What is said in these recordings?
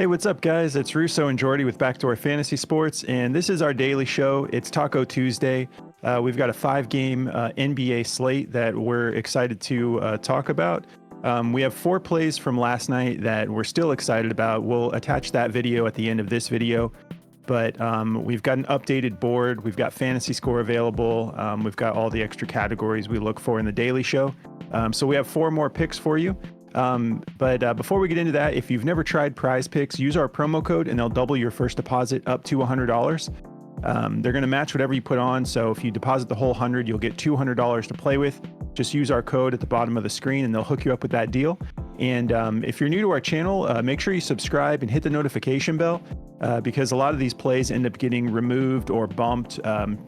Hey, what's up, guys? It's Russo and Jordy with Backdoor Fantasy Sports, and this is our daily show. It's Taco Tuesday. We've got a 5-game NBA slate that we're excited to talk about. We have 4 plays from last night that we're still excited about. We'll attach that video at the end of this video. But we've got an updated board. We've got fantasy score available. We've got all the extra categories we look for in the daily show. So we have 4 more picks for you. But before we get into that, if you've never tried Prize Picks, use our promo code and they'll double your first deposit up to $100. They're going to match whatever you put on. So if you deposit the whole 100, you'll get $200 to play with. Just use our code at the bottom of the screen and they'll hook you up with that deal. And if you're new to our channel, make sure you subscribe and hit the notification bell because a lot of these plays end up getting removed or bumped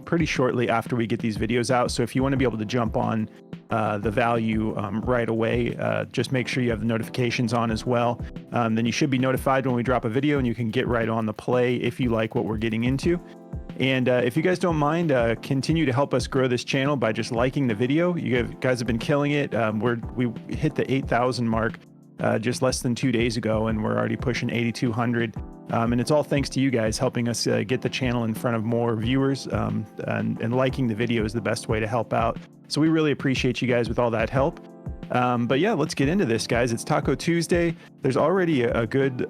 pretty shortly after we get these videos out. So if you want to be able to jump on the value right away, just make sure you have the notifications on as well. Then you should be notified when we drop a video and you can get right on the play if you like what we're getting into. And if you guys don't mind, continue to help us grow this channel by just liking the video. You guys have been killing it. We hit the 8,000 mark just less than 2 days ago, and we're already pushing 8,200. And it's all thanks to you guys helping us get the channel in front of more viewers. And liking the video is the best way to help out. So we really appreciate you guys with all that help. But yeah, let's get into this, guys. It's Taco Tuesday. There's already a good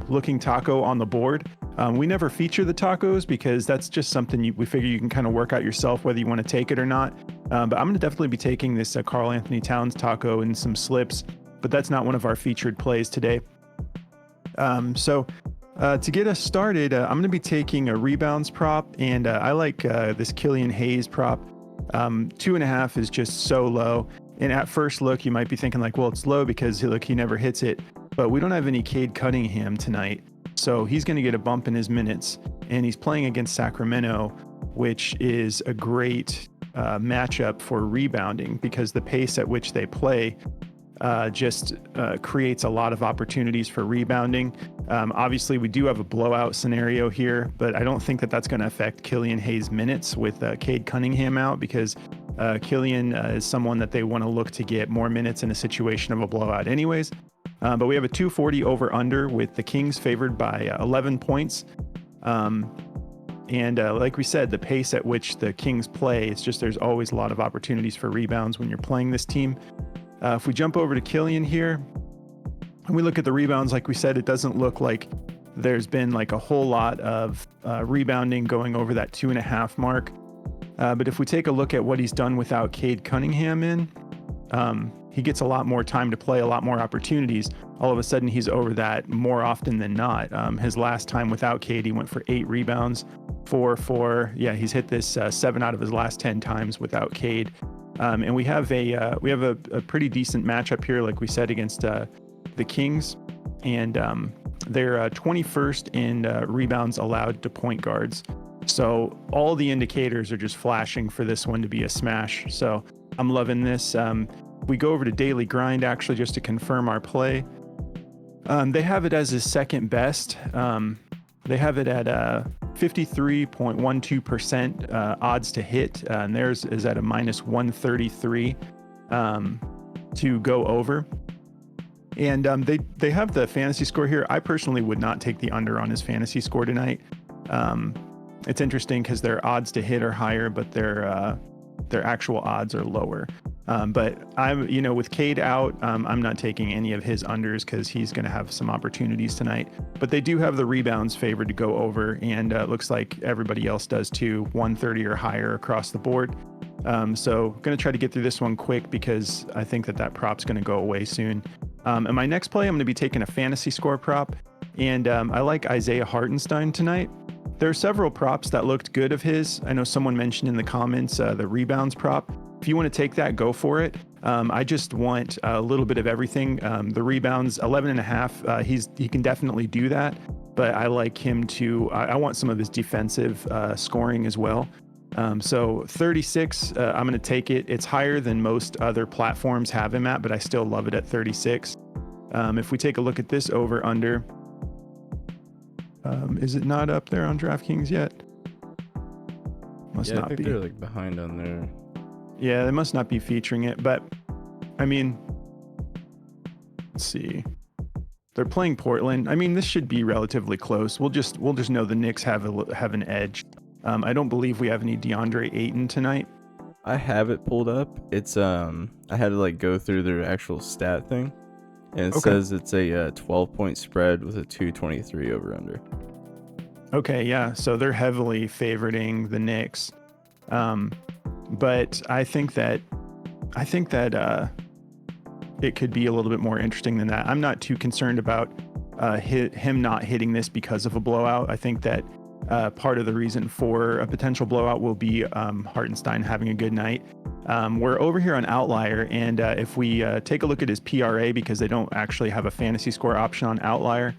looking taco on the board. We never feature the tacos because that's just something we figure you can kind of work out yourself whether you want to take it or not. But I'm going to definitely be taking this Karl Anthony Towns taco and some slips, but that's not one of our featured plays today. So to get us started, I'm going to be taking a rebounds prop, and I like this Killian Hayes prop. 2.5 is just so low. And at first look, you might be thinking like, well, it's low because look, he never hits it. But we don't have any Cade Cunningham tonight. So he's going to get a bump in his minutes. And he's playing against Sacramento, which is a great matchup for rebounding because the pace at which they play just creates a lot of opportunities for rebounding. Obviously, we do have a blowout scenario here, but I don't think that that's going to affect Killian Hayes' minutes with Cade Cunningham out because Killian is someone that they want to look to get more minutes in a situation of a blowout anyways. But we have a 240 over under with the Kings favored by 11 points. And like we said, the pace at which the Kings play, it's just there's always a lot of opportunities for rebounds when you're playing this team. If we jump over to Killian here and we look at the rebounds, like we said, it doesn't look like there's been like a whole lot of rebounding going over that 2.5 mark. But if we take a look at what he's done without Cade Cunningham in, he gets a lot more time to play, a lot more opportunities. All of a sudden, he's over that more often than not. His last time without Cade, he went for 8 rebounds, 4. Yeah, he's hit this 7 out of his last 10 times without Cade. And we have a pretty decent matchup here, like we said, against the Kings, and they're 21st in rebounds allowed to point guards. So all the indicators are just flashing for this one to be a smash. So I'm loving this. We go over to Daily Grind actually just to confirm our play. They have it as his second best. They have it at 53.12% odds to hit, and theirs is at a minus 133 to go over. And they have the fantasy score here. I personally would not take the under on his fantasy score tonight. It's interesting because their odds to hit are higher, but their actual odds are lower. But with Cade out, I'm not taking any of his unders because he's going to have some opportunities tonight. But they do have the rebounds favored to go over, and it looks like everybody else does too, 130 or higher across the board. So going to try to get through this one quick because I think that prop's going to go away soon. In my next play, I'm going to be taking a fantasy score prop, and I like Isaiah Hartenstein tonight. There are several props that looked good of his. I know someone mentioned in the comments the rebounds prop. If you want to take that, go for it. I just want a little bit of everything. The rebounds, 11.5, he can definitely do that, but I like him to, I want some of his defensive scoring as well. So 36, I'm going to take it. It's higher than most other platforms have him at, but I still love it at 36. If we take a look at this over under, is it not up there on DraftKings yet? Must not I think be. they're like behind on there. Yeah, they must not be featuring it, but I mean, let's see. They're playing Portland. I mean, this should be relatively close. We'll just know the Knicks have an edge. I don't believe we have any DeAndre Ayton tonight. I have it pulled up. It's I had to like go through their actual stat thing, and it says it's a 12-point spread with a 223 over under. Okay, yeah. So they're heavily favoriting the Knicks, but I think that it could be a little bit more interesting than that. I'm not too concerned about him not hitting this because of a blowout. I think that part of the reason for a potential blowout will be Hartenstein having a good night. We're over here on Outlier, and if we take a look at his PRA, because they don't actually have a fantasy score option on Outlier,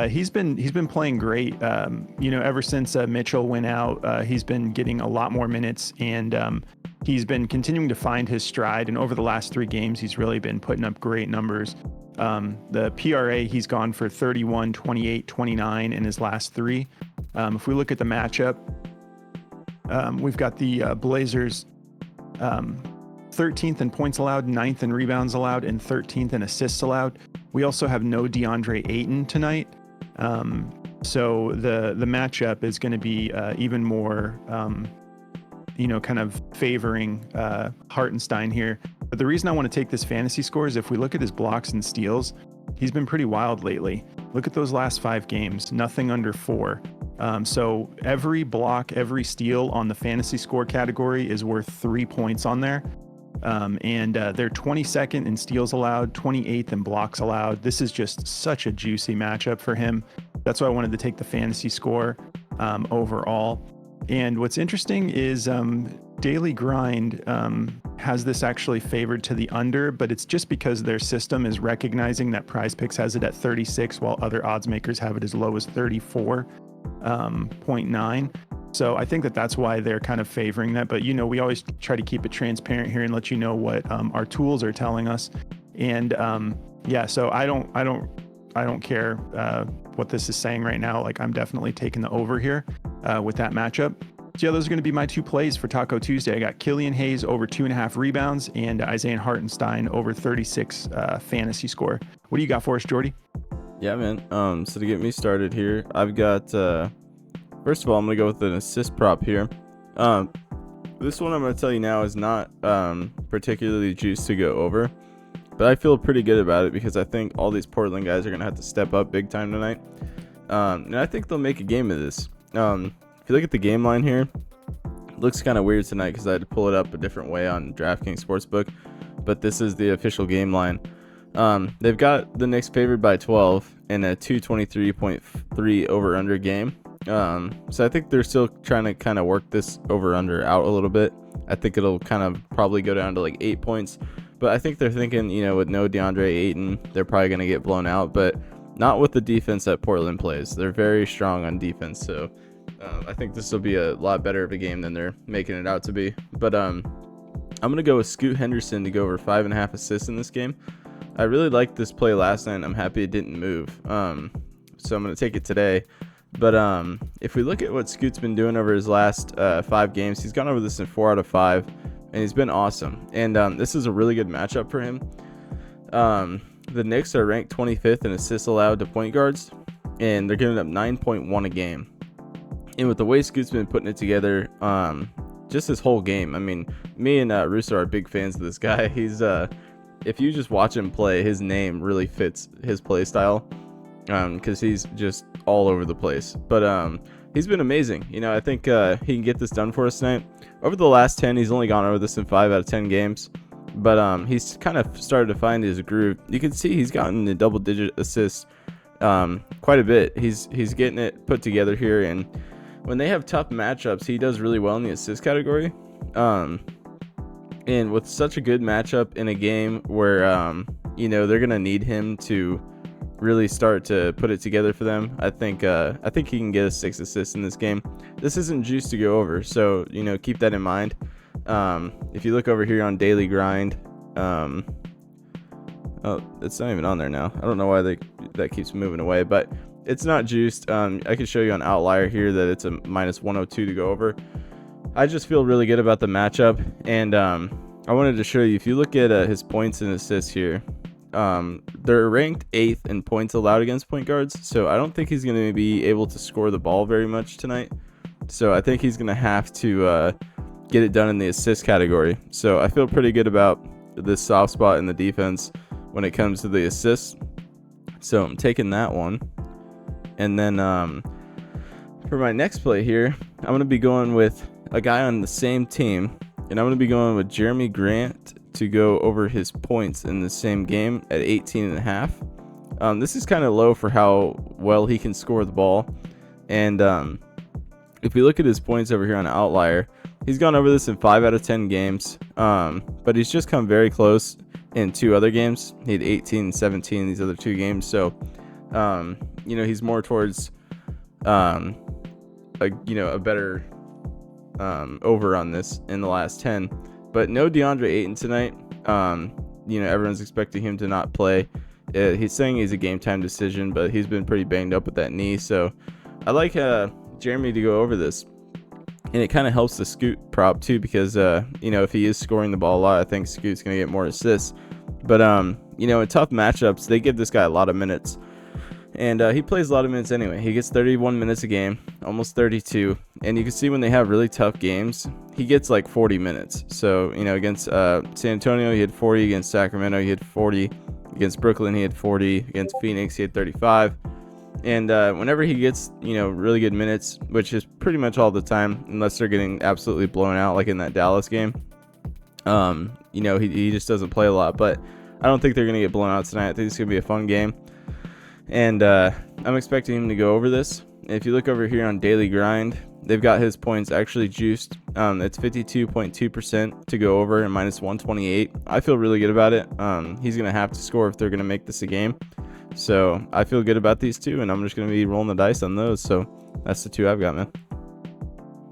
he's been playing great. Ever since Mitchell went out, he's been getting a lot more minutes, and he's been continuing to find his stride. And over the last 3 games, he's really been putting up great numbers. The PRA, he's gone for 31, 28, 29 in his last 3. If we look at the matchup, we've got the Blazers 13th in points allowed, 9th in rebounds allowed, and 13th in assists allowed. We also have no DeAndre Ayton tonight. So the matchup is going to be even more, kind of favoring Hartenstein here. But the reason I want to take this fantasy score is if we look at his blocks and steals, he's been pretty wild lately. Look at those last 5 games, nothing under 4. So every block, every steal on the fantasy score category is worth 3 points on there. And they're 22nd in steals allowed, 28th in blocks allowed. This is just such a juicy matchup for him. That's why I wanted to take the fantasy score overall. And what's interesting is Daily Grind has this actually favored to the under, but it's just because their system is recognizing that Prize Picks has it at 36, while other odds makers have it as low as 34.9. So I think that's why they're kind of favoring that. But, we always try to keep it transparent here and let you know what our tools are telling us. And so I don't care what this is saying right now. Like, I'm definitely taking the over here with that matchup. So yeah, those are going to be my 2 plays for Taco Tuesday. I got Killian Hayes over 2.5 rebounds and Isaiah Hartenstein over 36 fantasy score. What do you got for us, Jordy? Yeah, man. So to get me started here, I've got first of all, I'm gonna go with an assist prop here. This one I'm gonna tell you now is not particularly juiced to go over, but I feel pretty good about it because I think all these Portland guys are gonna have to step up big time tonight, and I think they'll make a game of this. If you look at the game line here, it looks kind of weird tonight because I had to pull it up a different way on DraftKings Sportsbook, but this is the official game line. They've got the Knicks favored by 12 in a 223.3 over under game. So I think they're still trying to kind of work this over under out a little bit. I think it'll kind of probably go down to like 8 points, but I think they're thinking, with no DeAndre Ayton, they're probably going to get blown out, but not with the defense that Portland plays. They're very strong on defense. So I think this will be a lot better of a game than they're making it out to be. But I'm going to go with Scoot Henderson to go over 5.5 assists in this game. I really liked this play last night. I'm happy it didn't move. So I'm going to take it today. But if we look at what Scoot's been doing over his last 5 games, he's gone over this in 4 out of 5, and he's been awesome. And this is a really good matchup for him. The Knicks are ranked 25th in assists allowed to point guards, and they're giving up 9.1 a game. And with the way Scoot's been putting it together, just his whole game. I mean, me and Russo are big fans of this guy. He's if you just watch him play, his name really fits his play style, because he's just all over the place. But he's been amazing. I think he can get this done for us tonight. Over the last 10, he's only gone over this in 5 out of 10 games. But he's kind of started to find his groove. You can see he's gotten the double-digit assists quite a bit. He's getting it put together here, and when they have tough matchups, he does really well in the assist category. And with such a good matchup in a game where they're gonna need him to really start to put it together for them, I think he can get us 6 assists in this game. This isn't juiced to go over, so keep that in mind. If you look over here on Daily Grind, oh, it's not even on there now. I don't know why that keeps moving away, but it's not juiced. I can show you on Outlier here that it's a minus 102 to go over. I just feel really good about the matchup, and I wanted to show you, if you look at his points and assists here, they're ranked 8th in points allowed against point guards, so I don't think he's going to be able to score the ball very much tonight. So I think he's going to have to get it done in the assist category. So I feel pretty good about this soft spot in the defense when it comes to the assists. So I'm taking that one. And then for my next play here, I'm going to be going with a guy on the same team, and I'm going to be going with Jeremy Grant to go over his points in the same game at 18.5. This is kind of low for how well he can score the ball. And if we look at his points over here on Outlier, he's gone over this in 5 out of 10 games, but he's just come very close in 2 other games. He had 18 and 17 in these other 2 games. So, he's more towards, a better over on this in the last 10. But no DeAndre Ayton tonight. Everyone's expecting him to not play. He's saying he's a game time decision, but he's been pretty banged up with that knee. So I like Jeremy to go over this. And it kind of helps the Scoot prop too, because, if he is scoring the ball a lot, I think Scoot's going to get more assists. But, in tough matchups, they give this guy a lot of minutes. And he plays a lot of minutes anyway. He gets 31 minutes a game, almost 32. And you can see when they have really tough games, he gets like 40 minutes. So, against San Antonio, he had 40. Against Sacramento, he had 40. Against Brooklyn, he had 40. Against Phoenix, he had 35. And whenever he gets, really good minutes, which is pretty much all the time, unless they're getting absolutely blown out, like in that Dallas game, he just doesn't play a lot. But I don't think they're going to get blown out tonight. I think it's going to be a fun game. And I'm expecting him to go over this. If you look over here on Daily Grind, they've got his points actually juiced. It's 52.2% to go over and minus 128. I feel really good about it. He's going to have to score if they're going to make this a game. So I feel good about these 2, and I'm just going to be rolling the dice on those. So that's the 2 I've got, man.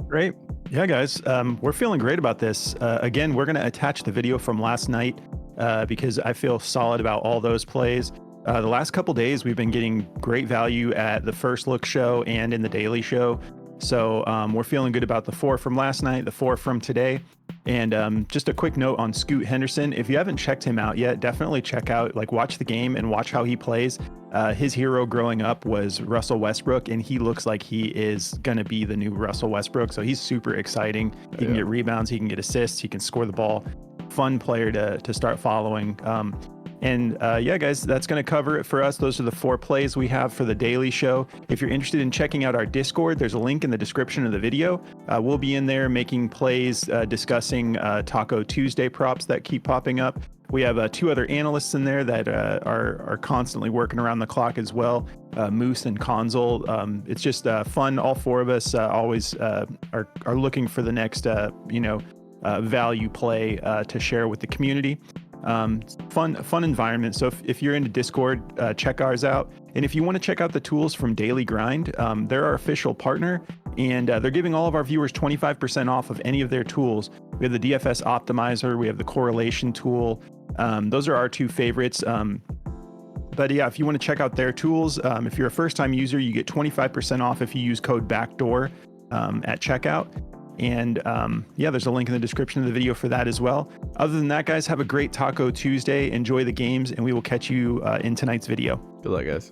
Great. Yeah, guys, we're feeling great about this. Again, we're going to attach the video from last night because I feel solid about all those plays. The last couple days, we've been getting great value at the First Look show and in the Daily show. So we're feeling good about the 4 from last night, the 4 from today. And just a quick note on Scoot Henderson. If you haven't checked him out yet, definitely check out, watch the game and watch how he plays. His hero growing up was Russell Westbrook, and he looks like he is going to be the new Russell Westbrook. So he's super exciting. He can get rebounds, he can get assists, he can score the ball. Fun player to start following. Guys, that's going to cover it for us. Those are the 4 plays we have for the Daily show. If you're interested in checking out our Discord, there's a link in the description of the video. We'll be in there making plays, discussing Taco Tuesday props that keep popping up. We have 2 other analysts in there that are constantly working around the clock as well, Moose and Consul. It's just fun. All 4 of us always are looking for the next value play to share with the community. Fun environment. So if you're into Discord, check ours out. And if you want to check out the tools from Daily Grind, they're our official partner, and they're giving all of our viewers 25% off of any of their tools. We have the DFS Optimizer, we have the correlation tool. Those are our 2 favorites. But yeah, if you want to check out their tools, if you're a first-time user, you get 25% off if you use code BACKDOOR at checkout. And there's a link in the description of the video for that as well. Other than that, guys, have a great Taco Tuesday. Enjoy the games, and we will catch you in tonight's video. Good luck, guys.